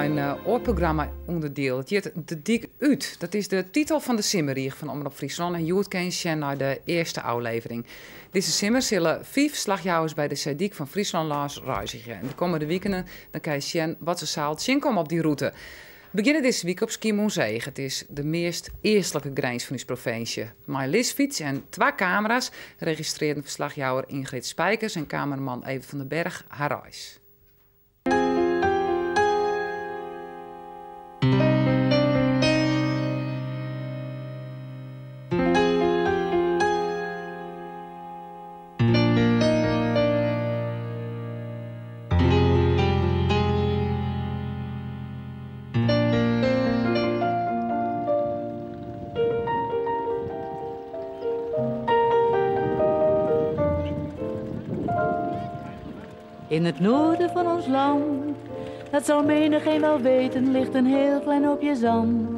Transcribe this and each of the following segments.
Een oorprogramma onderdeel. Het heet De Dik Uit. Dat is de titel van de simmerrieg van Omroep Friesland. En Joet kent je naar de eerste aflevering. Deze simmer zullen 5 slagjouwers bij de Sadiek van Friesland langs reizigen. En de komende weken dan kan je zien wat ze zaalt zien komen op die route. We beginnen deze week op Schiermonnikoog. Het is de meest eerstelijke grens van onze provincie. Mijn lisfiets en 2 camera's registreerden verslagjouwer Ingrid Spijkers en cameraman Even van den Berg haar reis. In het noorden van ons land, dat zal menigeen wel weten, ligt een heel klein hoopje zand.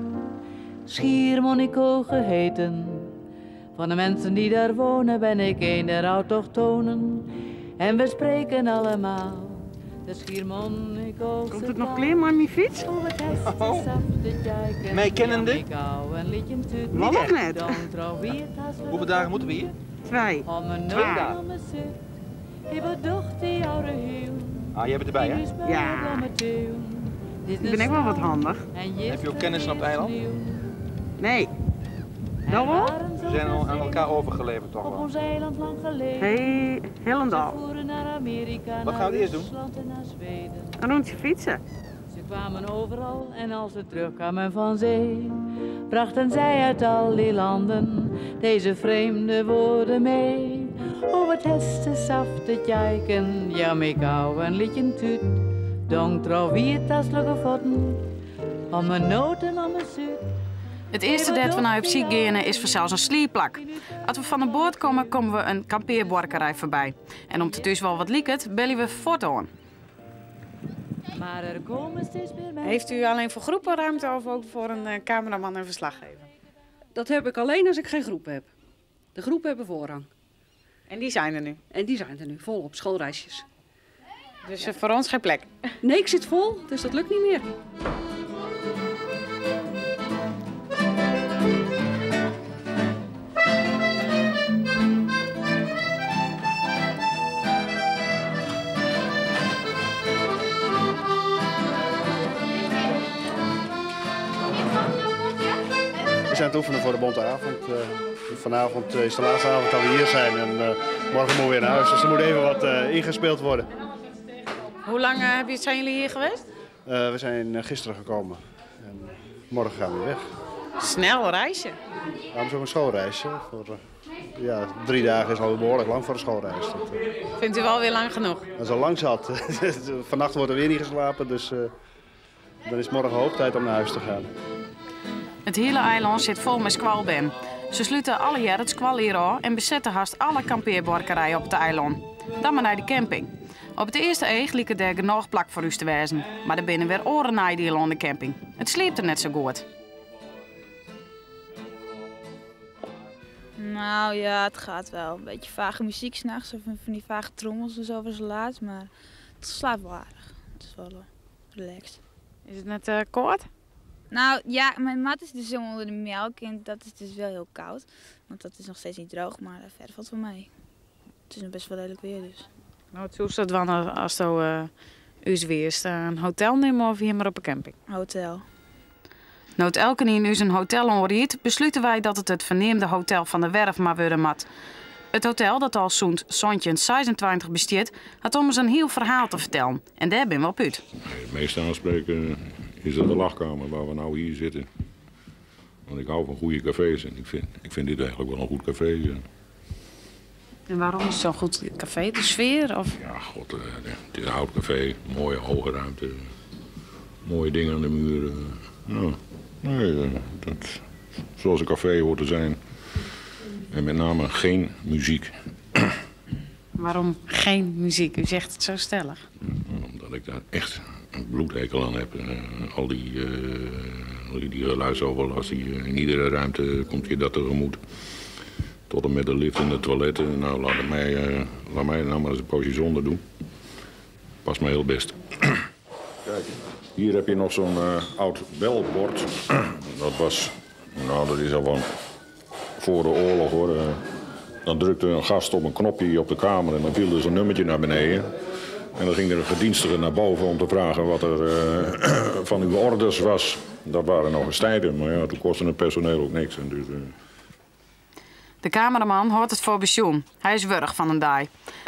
Schiermonnikoog geheten. Van de mensen die daar wonen ben ik een der autochtonen. En we spreken allemaal de Schiermonnikoog. Komt het nog kleer maar mijn fiets? Mij kennende? Nog net. Hoeveel dagen moeten we hier? 2. 2 dagen. Ah, jij bent erbij, hè? Ja. Ik ben echt wel wat handig. Heb je ook kennissen op het eiland? Nee. Wel hoor? We zijn al aan elkaar overgeleverd, toch wel? Hey, Helendal. Wat gaan we eerst doen? Een rondje fietsen. Ze kwamen overal en als ze terugkwamen van zee, brachten zij uit al die landen deze vreemde woorden mee. Oh, wat heste saft het jijken, ja, meek hou een liedje tuut. Dong trouw wie het taslijke voeten, om mijn noten, om mijn zuid. Het eerste dat we naar op ziek gaan is vanzelfs een slierplak. Als we van de boord komen, komen we een kampeerborkerij voorbij. En om te thuis wel wat lieket, bellen we fort aan. Maar er komen steeds meer mensen. Heeft u alleen voor groepenruimte of ook voor een cameraman en verslaggever? Dat heb ik alleen als ik geen groep heb. De groepen hebben voorrang. En die zijn er nu? En die zijn er nu, vol op schoolreisjes. Dus voor ons geen plek? Nee, ik zit vol, dus dat lukt niet meer. We zijn aan het oefenen voor de bonte avond. Vanavond is de laatste avond dat we hier zijn en morgen moeten we weer naar huis. Dus er moet even wat ingespeeld worden. Hoe lang zijn jullie hier geweest? We zijn gisteren gekomen en morgen gaan we weer weg. Snel reisje. Daarom zo'n schoolreisje. Voor 3 dagen is al behoorlijk lang voor een schoolreis. Vindt u wel weer lang genoeg? Dat is al lang zat. Vannacht wordt er weer niet geslapen, dus dan is morgen hoop tijd om naar huis te gaan. Het hele eiland zit vol met squalben. Ze sluiten alle jaar het squal hier aan en bezetten haast alle kampeerborkerijen op het eiland. Dan maar naar de camping. Op het eerste eeg liep er genoeg plak voor u te wezen. Maar er binnen weer oren naaien aan de camping. Het sliept er net zo goed. Nou ja, het gaat wel. Een beetje vage muziek s'nachts of van die vage trommels en zo was laat. Maar het slaapt wel aardig. Het is wel relaxed. Is het net koud? Nou ja, mijn mat is dus zo onder de melk en dat is dus wel heel koud. Want dat is nog steeds niet droog, maar verder valt van mij. Het is nog best wel lelijk weer dus. Nou, hoe is dat dan als je weer een hotel nemen of hier maar op een camping? Hotel. Nou, elke keer nu een hotel onriet, besluiten wij dat het verneemde hotel van de werf maar worden mat. Het hotel, dat al zo'n 26 besteedt, had om eens een heel verhaal te vertellen. En daar ben we op uit. Het meest aanspreken is dat de lachkamer waar we nou hier zitten. Want ik hou van goede cafés en ik vind dit eigenlijk wel een goed café. En waarom is het zo'n goed café? De sfeer? Of? Ja, god, het is een oud café, mooie hoge ruimte, mooie dingen aan de muren. Ja, nee, zoals een café hoort te zijn. En met name geen muziek. Waarom geen muziek? U zegt het zo stellig. Omdat ik daar echt een bloedhekel aan heb. Al die geluidsoverlast, in iedere ruimte komt je dat tegemoet. Tot en met de lift in de toiletten. Nou, laat mij nou maar eens een poosje zonder doen. Past me heel best. Kijk, hier heb je nog zo'n oud belbord. Dat is al van voor de oorlog hoor. Dan drukte een gast op een knopje op de kamer en dan viel er zo'n nummertje naar beneden. En dan ging er een gedienstige naar boven om te vragen wat er van uw orders was. Dat waren nog eens tijden, maar ja, toen kostte het personeel ook niks. En dus, De cameraman houdt het voor pensioen. Hij is wurg van een dag.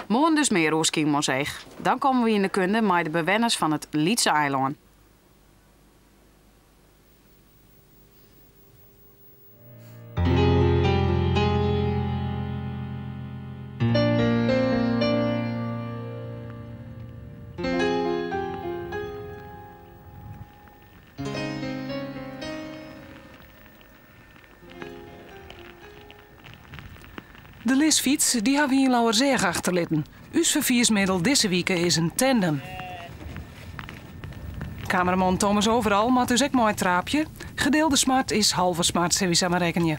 Morgen dus meer Oerskien zeg. Dan komen we in de kunde met de bewoners van het Lietse eiland. De lisfiets die hebben we in Lauwerzeg achterlitten. Us verviersmiddel deze week is een tandem. Cameraman Thomas overal, maar dus ook mooi traapje. Gedeelde smart is halve smart, zou je maar rekenen.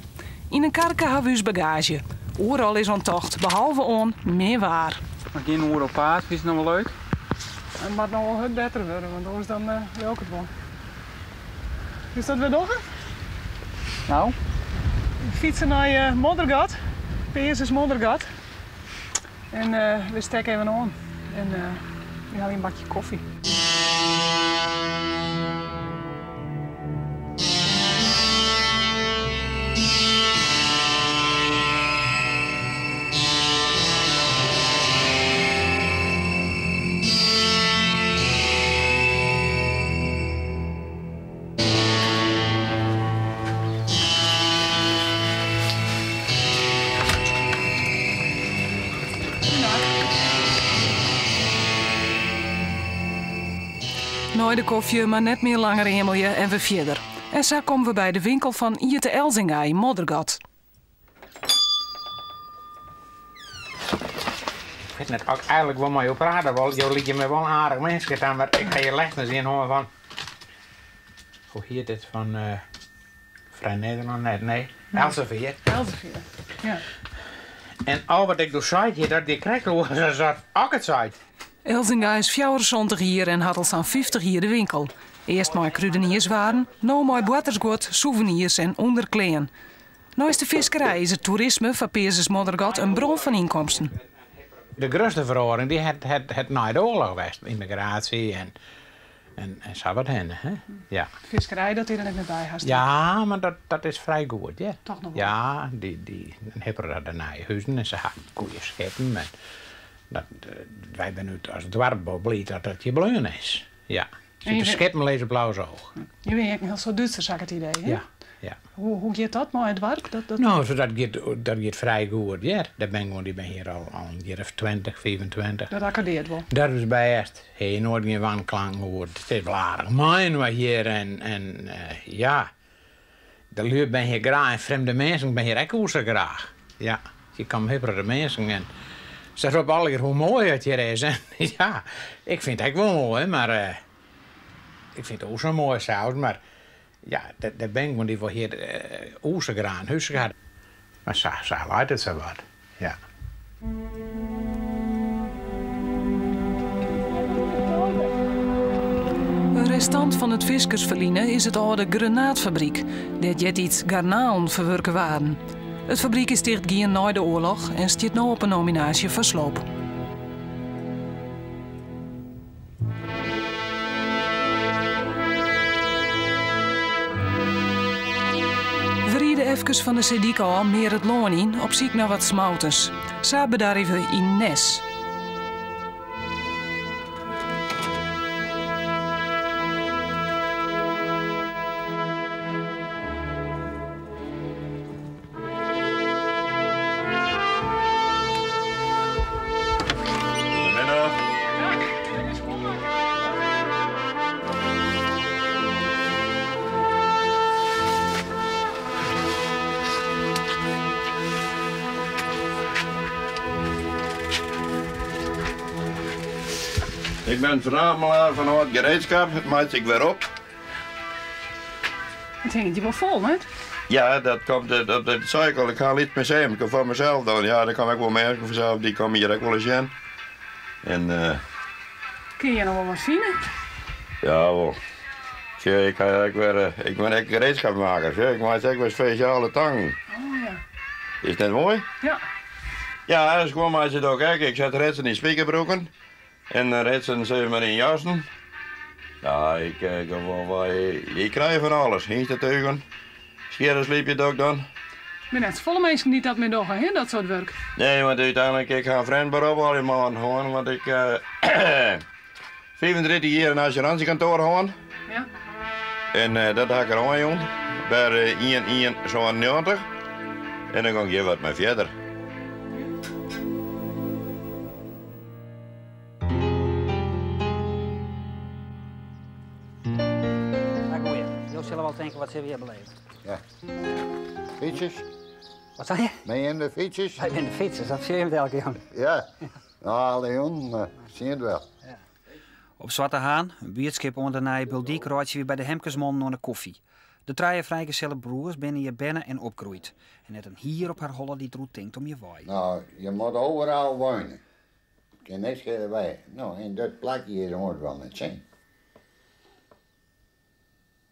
In een karke hebben we ons bagage. Overal is onttocht, behalve on meer waar. Maar geen oor op paard, is het nog wel leuk? Het moet nog wel beter worden, want anders dan wil ik het wel. Is dat weer nog? Nou? We fietsen naar Moddergat. Peers is Moddergat. En we steken even aan. En we halen een bakje koffie. Nooit de koffie, maar net meer langer hemelje en we verder. En zo komen we bij de winkel van Ierte Elzinga in Moddergat. Ik weet net ook eigenlijk wel mooi op praten. Je liet je me wel een aardig mens aan, maar ik ga je leggen zien hoor van. Hoe heet dit van Vrij Nederland? Nee. Elsevier. Elsevier, ja. En al wat ik door zei hier, dat die krijgt is dat ook het zei. Elzinga is 74 hier en had al staan 50 hier de winkel. Eerst mooi kruidenierswaren, nou mooi botersgoed, souvenirs en onderkleden. Nou is de visserij is het toerisme van Peers Moddergat een bron van inkomsten. De grootste verhoring die het na de oorlog was, immigratie en zo wat hen, hè? Ja. Visserij, dat er net met bij haast. Ja, maar dat is vrij goed, ja. Toch nog wel? Ja, die hebben er naar huizen en ze hadden goede schepen. Wij zijn nu als dwarbo blij dat het je bleun is. Ja. De schepen lezen blauw oog. Je weet heel zo Duitser, zag het idee, hè? Ja. Ja. Hoe gaat dat maar het werk? Nou, dat gaat vrij goed, ja. Die ben hier al een jaar of 20, 25. Dat accordeert wel. Dat is best. Hey, nooit meer wanklank gehoord. Het is wel aardig mijn wat hier en ja. De luur ben je graag en vreemde mensen ben je ook zo graag. Ja, je kan hippere mensen en zeg op alle keer hoe mooi het hier is. En ja, ik vind het ook wel mooi, maar ik vind het ook zo mooi zelfs, maar ja, de ben die voor hier oezegraan, huis gaat. Maar zo luidt het zo wat, ja. Een restant van het viskersverliezen is het oude Grenaatfabriek. Dat jet iets garnalen verwerken waren. Het fabriek is dichtgegaan na de oorlog en staat nu op een nominatie voor sloop. We rieden even van de Sedika al meer het loon in op zoek naar wat smouters. Zo bedrijven we in Nes. Ik ben verzamelaar van oud gereedschap, het maakt ik weer op. Het hangt hier wel vol, hè? Ja, dat komt, dat zei ik al, ik ga niet meer zijn, ik kan voor mezelf doen. Ja, dan kan ik wel mensen vanzelf, die komen hier ook wel eens in. En, kun je nog wel wat zien? Ja, wel. Ik ben echt gereedschapmaker, ik maak echt wel speciale tangen. Oh ja. Is dat mooi? Ja. Ja, dat is gewoon maar als je daar kijkt, ik zet ritsen in spiekerbroeken en ritsen zeg maar in jassen. Ja, ik krijg van alles, hinsterteugen, scheren sliep je het ook dan. Maar net volle mensen die dat meer doen, hè, dat soort werk. Nee, want uiteindelijk, ik ga vreemd beroep al in man gewoon, want ik 35 jaar in een assurantiekantoor gewoon. Ja. En dat ga ik er aan, jong. Bij 1 zo'n 90. En dan ga ik hier wat mee verder. Jullie zullen wel denken wat ze weer beleven. Ja. Fietsers? Wat zei je? Ben je in de fietsers? Wij zijn de fietsers, dat zie je met elke jongen. Ja. Nou, Leon, zie je het wel. Ja. Op Zwarte Haan, een buurtschip onder de Buldiek, raadt je weer bij de Hemkesmond naar de koffie. De drie vrijgezelle broers binnen je bennen en opgroeid. En net een hier op haar holle die droet denkt om je waai. Nou, je moet overal wonen. Ik kan niks schelen bij. Nou, en dat plakje is ons wel niet zijn.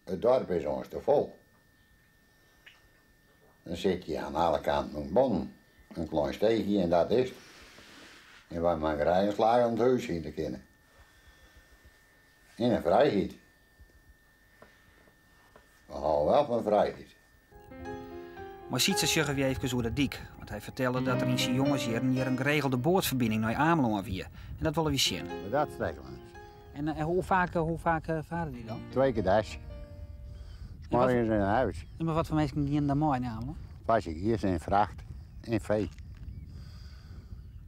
Het dorp is ons te vol. Dan zit je aan alle kanten een bon, een klein steegje en dat is het. En wij maken rijden slagen om het huis zien te kennen. In een vrijheid. We houden wel van vrijheid. Maar ziet ze zeggen weer even hoe de dik. Want hij vertelde dat er in zijn jongens hier een geregelde boordverbinding naar Ameland weer. En dat willen we zien. Dat steken we. En hoe vaak varen die dan? 2 keer dags. Morgens in huis. En maar wat voor mensen die in de mooi Ameland? Passagiers en vracht en vee.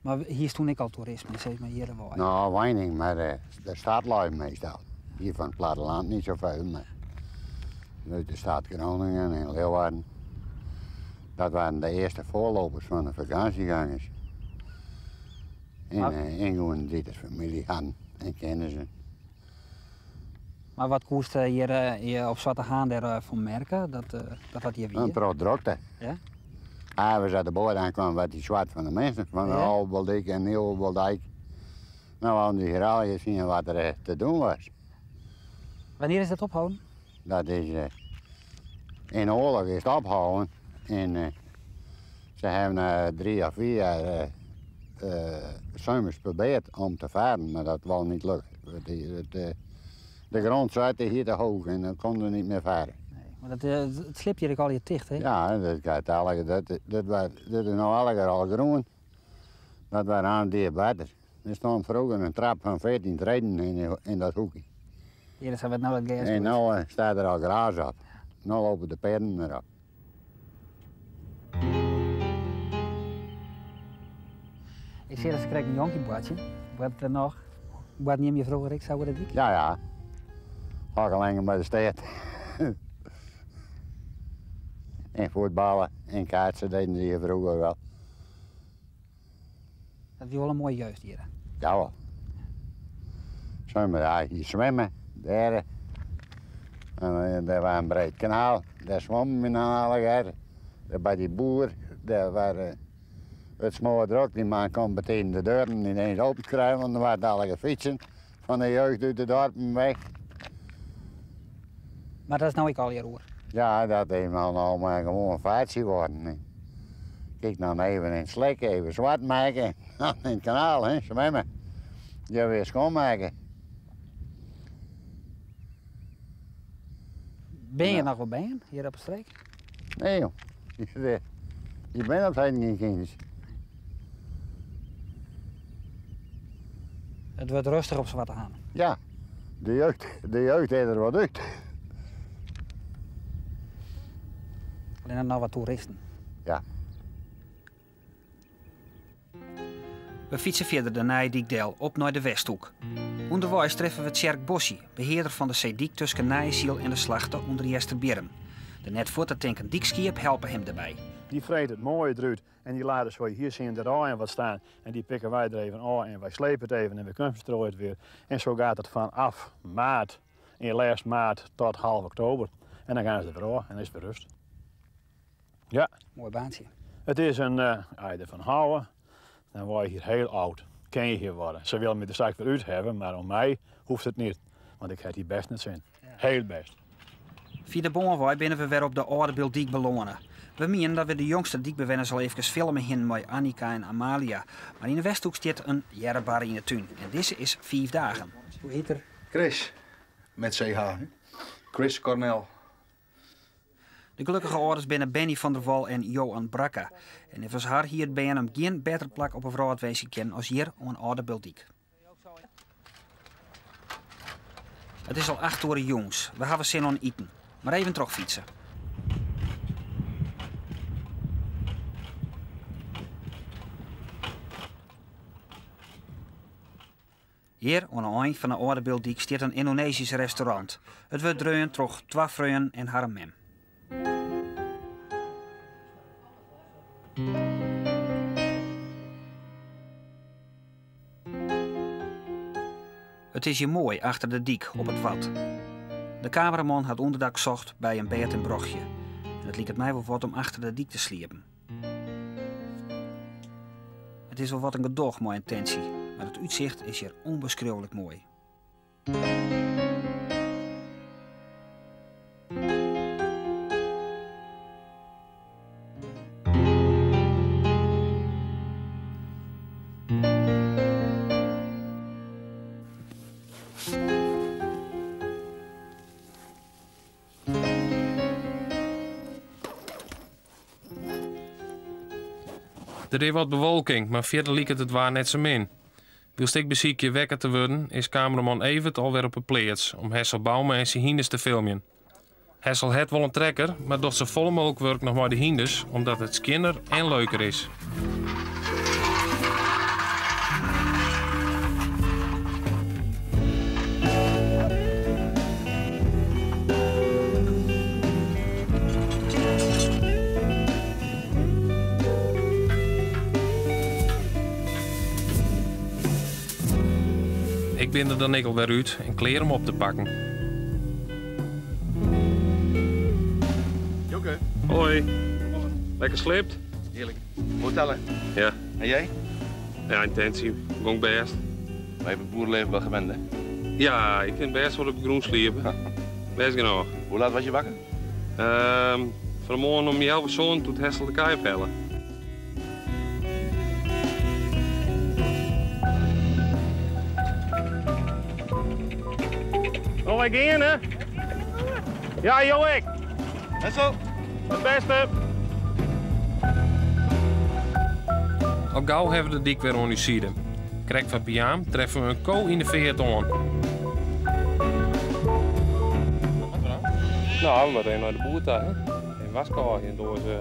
Maar hier is toen ik al toerisme, zeg maar hier en waar. Nou, weinig, maar er staat lui meestal. Hier van het platteland niet zoveel, maar uit de stad Groningen en Leeuwarden. Dat waren de eerste voorlopers van de vakantiegangers. En gewoon die de familie hadden en kennen ze. Maar wat koest hier op Zwarte Haan daarvan merken? Dat wat hier weer? Een pro-drokte. Ja? Ah, we zaten boord aankwamen wat die zwart van de mensen, van de oude Boldijk en nieuwe Boldijk. Nou, we hadden die al zien wat er te doen was. Wanneer is dat opgehouden? Dat is in de oorlog is het opgehouden. En ze hebben 3 of 4 jaar zomers geprobeerd om te varen, maar dat wou niet lukken. De grond zat hier te hoog en dan konden we niet meer varen. Nee, maar het slip je al je dicht, hè? Ja, dat is nou al groen. Dat waren aan die water. Er stond vroeger een trap van 14 treden in dat hoekje. Hier is het nou het gas. En nu staat er al gras op. Nu lopen de paarden erop. Ik zie dat ze krijgen een jonkiebordje. Wat er nog? Wat neem je vroeger, ik zou dat dik? Ja, ja. Hagelingen bij de stad. En voetballen en kaatsen deden ze hier vroeger wel. Dat is wel een mooie jeugd hier. Ja wel. Zwemmen, ja, hier zwemmen, daar. En daar was een breed kanaal, daar zwommen we naar alle jaren. Daar bij die boer, daar waren het smoor druk, die man kon meteen de deuren ineens openkrijgen, want er waren alle fietsen van de jeugd uit de dorpen weg. Maar dat is nou ik al hier hoor. Ja, dat is nou maar gewoon een vaartje worden. Kijk dan even in het slek, even zwart maken. In het kanaal, hè, zwemmen. Je weer schoonmaken. Ben je nog wel bij hier op de streek? Nee joh, je bent op zijn geen kinders. Het wordt rustig op Zwarte Haan. Ja, de jeugd heeft er wat uit. Alleen nog wat toeristen. Ja. We fietsen verder de Nijdiekdel op naar de Westhoek. Onderwijs treffen we Tjerk Bossi, beheerder van de zeediek tussen Nijziel en de Slachter onder Jesterberm. De net voor te tanken diekskiep helpen hem daarbij. Die vreet het mooie eruit en die laten zo hier zien de rijen wat staan. En die pikken wij er even aan en wij slepen het even en we kunststrooien het weer. En zo gaat het vanaf maart, in laatst maart tot half oktober. En dan gaan ze er weer aan en dan is het weer rust. Ja. Mooi baantje. Het is een, als je ervan houden, dan word je hier heel oud. Ken je hier worden. Ze willen me de zaak weer uit hebben, maar om mij hoeft het niet. Want ik heb hier best niet zin. Ja. Heel best. Via de Bomenwaai binnen we weer op de oude Bildiek belonen. We menen dat we de jongste diekbewoners al even filmen hin met Annika en Amalia. Maar in de Westhoek staat een jerrebar in de tuin. En deze is 5 dagen. Hoe heet er? Chris. Met CH. Hè? Chris Cornel. De gelukkige ouders binnen Benny van der Wal en Johan Brakke. En er was haar hier bij hem geen betere plek op een vrouwtwezen kennen als hier op een oude Bildiek. Het is al 8 uur jongs. We hebben zin aan eten. Maar even terug fietsen. Hier, aan de eind van de oude Bildiek, staat een Indonesisch restaurant. Het wordt draaien terug 2 vrouwen en haar mem. Het is hier mooi achter de diek op het wat. De cameraman had onderdak gezocht bij een bed en brochtje. En het leek het mij wel wat om achter de diek te sliepen. Het is wel wat een gedoog mooie intentie, maar het uitzicht is hier onbeschrijfelijk mooi. Er is wat bewolking, maar verder liep het waar net zo min. Wilst ik beziekje wekker te worden, is cameraman Evert alweer op een plaats om Hessel Bouwman en zijn hindes te filmen. Hessel het wel een trekker, maar doet ze volle mogelijk werk nog maar de hindes, omdat het skinner en leuker is. Ik ben er dan ik alweer uit en kleer hem op te pakken. Joke. Hoi. Lekker slipt? Heerlijk. Hotellen? Ja. En jij? Ja, intensief. Ging best. Maar je hebt het boerenleven wel gewend, hè? Ja, ik vind best wel op groen sliepen. Best genoeg. Hoe laat was je wakker? Vanmorgen om 11 uur toen Hessel de kaai pellen. Oh, wij gingen, hè? Ja, Joik. En zo. Het beste. Al gauw hebben we de dik weer aan uw zijde. Krek van Piaam treffen we een ko in de veert aan. Nou, we rennen naar de boertuig. In Waskaai en door ze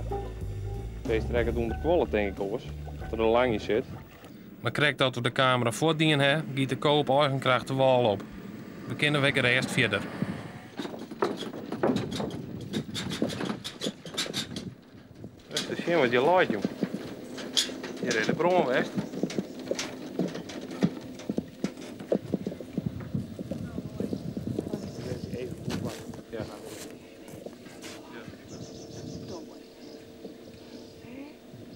deze trekken onder de kwollen, denk ik hoor. Dat er een langje zit. Maar krek dat we de camera voordien hebben, giet de ko op eigen kracht de wal op. We kunnen wekker eerst verder. Dat is geen wat je laat, jong. Hier in de bron west.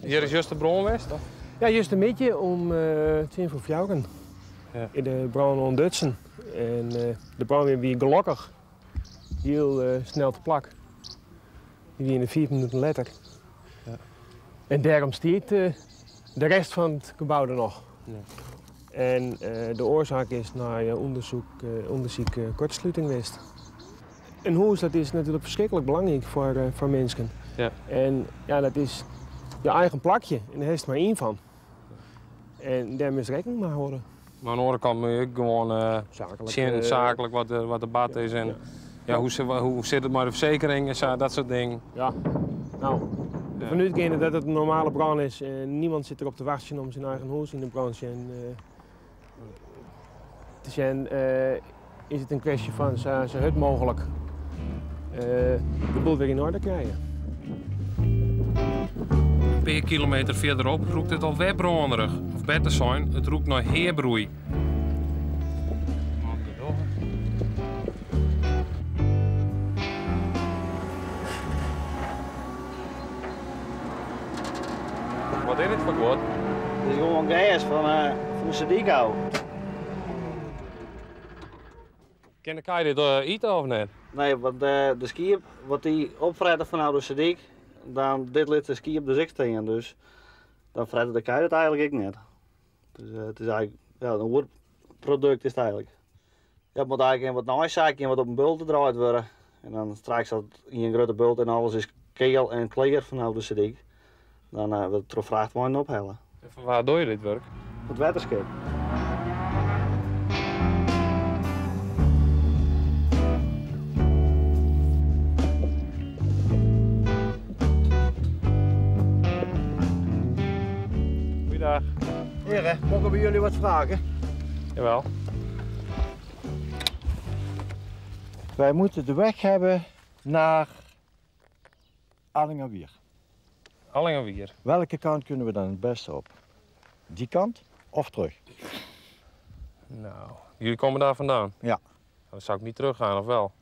Hier is juist de bron west, toch? Ja, juist een beetje om 10 voor Fjouken. Ja. In de bron ontdutsen. En de brandweer weer gelukkig heel snel te plak. Die weer in de 4 minuten later. Ja. En daarom staat de rest van het gebouw er nog. Ja. En de oorzaak is naar onderzoek kortsluiting geweest. Een huis dat is natuurlijk verschrikkelijk belangrijk voor mensen. Ja. En ja, dat is je eigen plakje en daar heeft er maar één van. En daar moet je rekening mee houden. Maar aan de andere kant moet je ook gewoon zakelijk wat de bad is. En ja, hoe zit het met de verzekering en zo, dat soort dingen. Ja, nou, vanuitgaande dat het een normale brand is en niemand zit erop te wachten om zijn eigen huis in de brand te zijn, is het een kwestie van zo hard mogelijk de boel weer in orde krijgen. Een paar kilometer verderop roekt het al wegbranderig. Of beter zijn, het roekt naar heerbroei. Wat is dit voor woord? Dit is gewoon gas van de Sadico. Kan je dit eten of niet? Nee, want de skiep, wat die opvretten vanuit de Sadiq, dan dit lid de skiep de 16, dus dan fretten de kei het eigenlijk ook niet. Dus het is eigenlijk, ja, een goed product is het eigenlijk. Je moet eigenlijk in wat naaizaakje en wat op een bult gedraaid worden. En dan straks dat in een grote bult en alles is keel en clear vanuit de Sadiq. Dan wordt het er vrachtwagen ophalen. En van waar doe je dit werk? Op het waterschip. Goeiedag. Heren, mogen we jullie wat vragen? Jawel. Wij moeten de weg hebben naar Allingerwier. Allingerwier. Welke kant kunnen we dan het beste op? Die kant of terug? Nou, jullie komen daar vandaan? Ja. Dan zou ik niet teruggaan, of wel?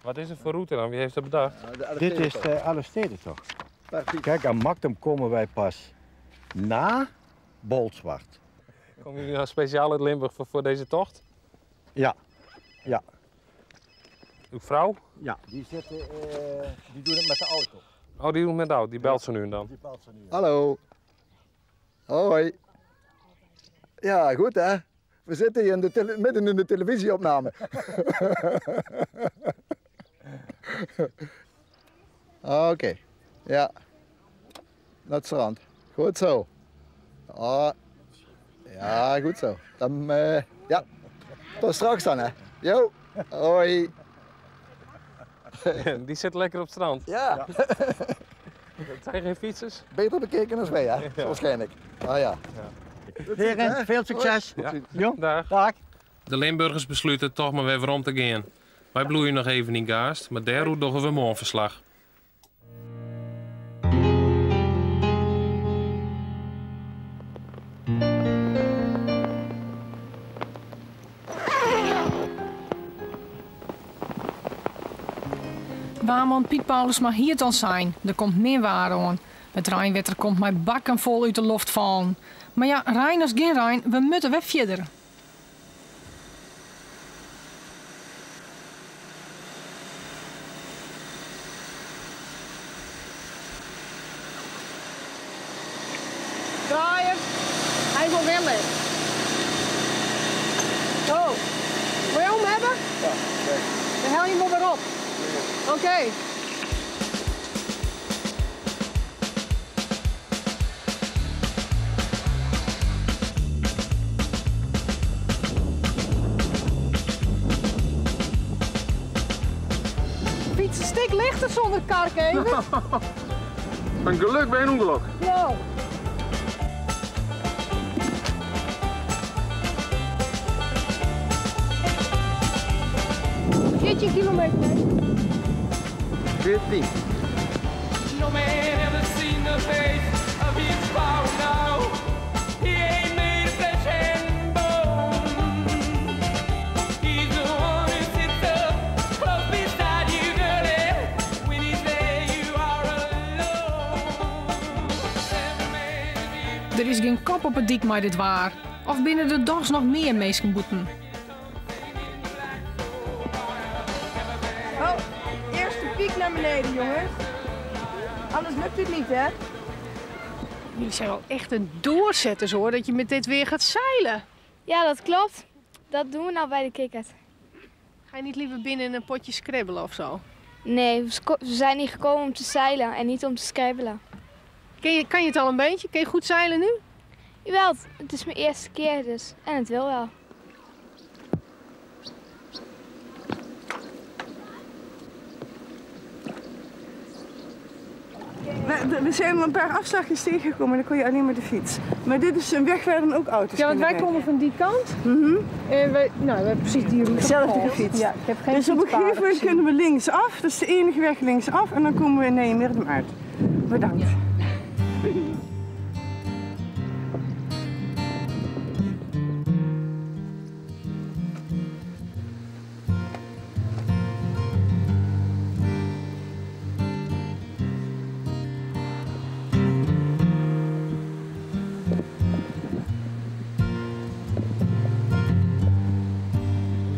Wat is het voor route dan? Wie heeft dat bedacht? Dit is de Allestede toch? Kijk, aan Maktum komen wij pas na Bolsward. Komen jullie nou speciaal uit Limburg voor deze tocht? Ja. Ja. Uw vrouw? Ja. Die doen het met de auto. Oh, die doen het met de auto. Die belt ze nu en dan. Hallo. Hoi. Ja, goed hè. We zitten hier midden in de televisieopname. Oké. Ja. Naar het strand. Goed zo. Oh. Ja, goed zo. Dan, ja. Tot straks dan hè. Jo. Hoi. Die zit lekker op het strand. Ja. Het zijn geen fietsers? Beter bekeken dan wij, hè? Ja. Waarschijnlijk. Ah ja. Heren, veel succes. Ja. Dag. De Limburgers besluiten toch maar weer om te gaan. Wij bloeien nog even in Gaast, maar daar doen we morgen verslag. Waarom Piet Paulus maar hier dan zijn? Er komt meer waar aan. Het Rijnwetter komt mij bakken vol uit de lucht vallen. Maar ja, Rijn is geen Rijn, we moeten weer verder. Draaien. Hij wil willen. Oh. Wil je hem hebben? Ja, kijk. Dan hel je hem maar op. Oké. Fiets een stuk lichter zonder kark even. Een geluk bij een ongeluk. Nou. 14 kilometer. 14. No man ever seen the face of his foul now. He ain't made of flesh and bone. He's the one who sits up close beside you, girlie. When he's there, you are alone. Er is geen kop op het dik maar dit waar. Of binnen de dags nog meer mensen boeten. Oh, eerst de piek naar beneden, jongens. Anders lukt het niet, hè? Jullie zijn wel echt een doorzetters, hoor, dat je met dit weer gaat zeilen. Ja, dat klopt. Dat doen we nou bij de Kikkert. Ga je niet liever binnen in een potje scrabbelen of zo? Nee, we zijn hier gekomen om te zeilen en niet om te scrabbelen. Kan je het al een beetje? Kun je goed zeilen nu? Jawel, het is mijn eerste keer dus. En het wil wel. We zijn een paar afslagjes tegengekomen, dan kon je alleen maar de fiets. Maar dit is een weg waar dan ook auto's Ja, want wij komen van die kant. En wij hebben precies die route Dezelfde gevolgd. gefietst. Ja, ik heb geen dus op een fietspaden gegeven moment gezien. kunnen we linksaf, dat is de enige weg linksaf. En dan komen we Nijmegen uit. Bedankt.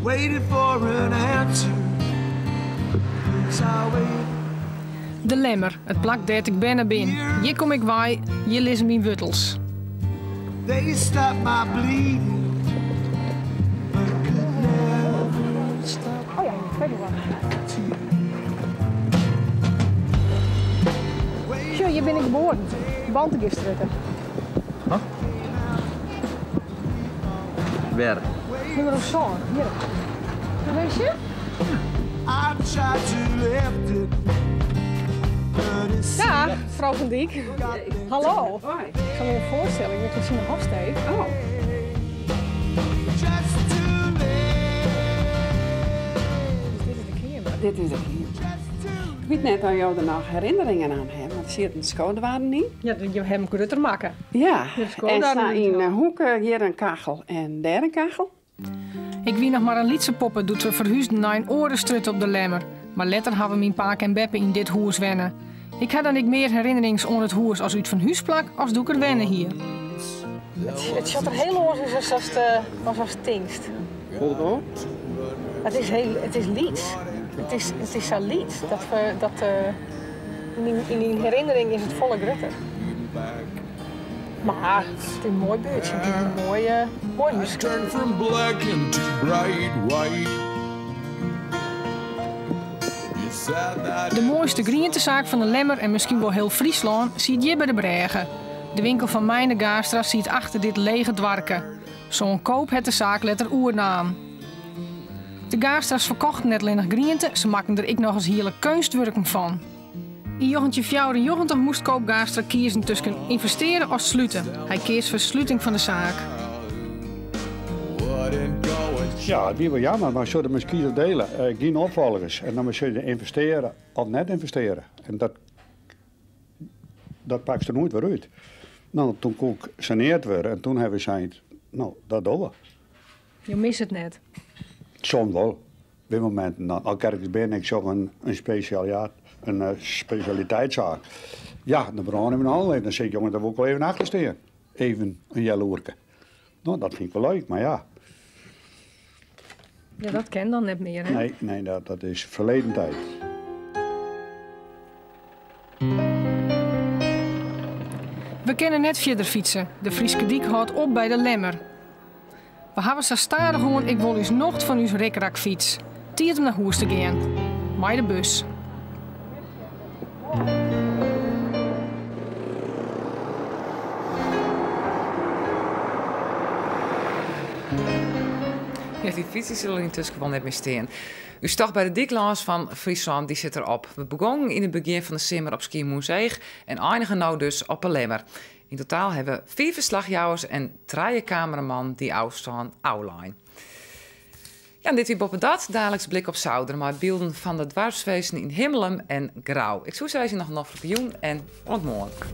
waiting for an answer. So I wait. De Lemmer, het plak dat ik bijna ben. Hier kom ik wij, hier lezen mijn wuttels. They stop my bleeding. Oh ja, weet je wat. Zo, hier ben ik geboren. Bantegistrutten. Huh? Waar? Nummer of zo, hier. Hoe weet je? I tried to lift it. Ja, mevrouw van Dijk. Hallo. Ik ga me voorstellen, ik moet eens zien een Hofstee. Oh. Dit is de keer. Ik weet net of jou er nog herinneringen aan hebt, want zie je het in de schouder waren niet? Ja, je hebt hem grutter maken. Ja, en sta in een hoek hier een kachel en daar een kachel. Ik wie nog maar een lietse poppen doet we verhuisden naar een orenstrut op de Lemmer. Maar later hebben mijn paak en beppe in dit hoers wennen. Ik had dan niet meer herinnerings onder het hoers als uit van huisplak als doe ik er wennen hier. Het zat er heel oors als het tingst. Het is lieds. Het is zo lieds. In die herinnering is het volle grutter. Maar het is een mooi buurtje. Het is een mooi huis. Turn from black into bright white. De mooiste groentezaak van de Lemmer en misschien wel heel Friesland ziet je bij de Bregen. De winkel van Mijne Gaastra ziet achter dit lege dwarken. Zo'n koop het de zaak letter oernaam. De Gaastras verkochten net alleen nog groente, ze maken er ik nog eens heerlijk kunstwerken van. In jochentje 94 moest Koop Gaastra kiezen tussen investeren of sluiten. Hij kiest voor sluiting van de zaak. Ja, het is wel jammer, maar zullen misschien delen. Geen opvolgers. En dan moet je investeren of net investeren. En dat pak je nooit weer uit. Nou, toen kon ik saneerd worden en toen hebben we gezegd, nou, dat doen we. Je mist het net. Soms wel. Op dit moment, nou, al kerkens ben ik zo een specialiteitszaak. Ja, dan branden we een aanleiding. Dan zeg ik, jongen, daar wil ik wel even achter staan. Even een jaloerke. Nou, dat vind ik wel leuk, maar ja. Ja, dat ken dan net meer, hè? Nee, dat is verleden tijd. We kunnen net verder fietsen. De Frieske Diek houdt op bij de Lemmer. We hebben zo stadig gewoon, ik wil eens nog van uw rikrakfiets. Tiert om naar huis te gaan. Bij de bus. Ja, die fiets zullen intussen gewoon net meer staan. U stag bij de Diklands van Friesland, die zit erop. We begonnen in het begin van de zomer op Schiermonnikoog en eindigen nou dus op de Lemmer. In totaal hebben we 4 verslagjouwers en 3 cameraman die afstaan online. Ja, en dit weer op dat, dagelijks blik op Zouder, maar beelden van de dwarsfeesten in Himmelum en Grauw. Ik zou zeggen nog een afgelopen en tot morgen.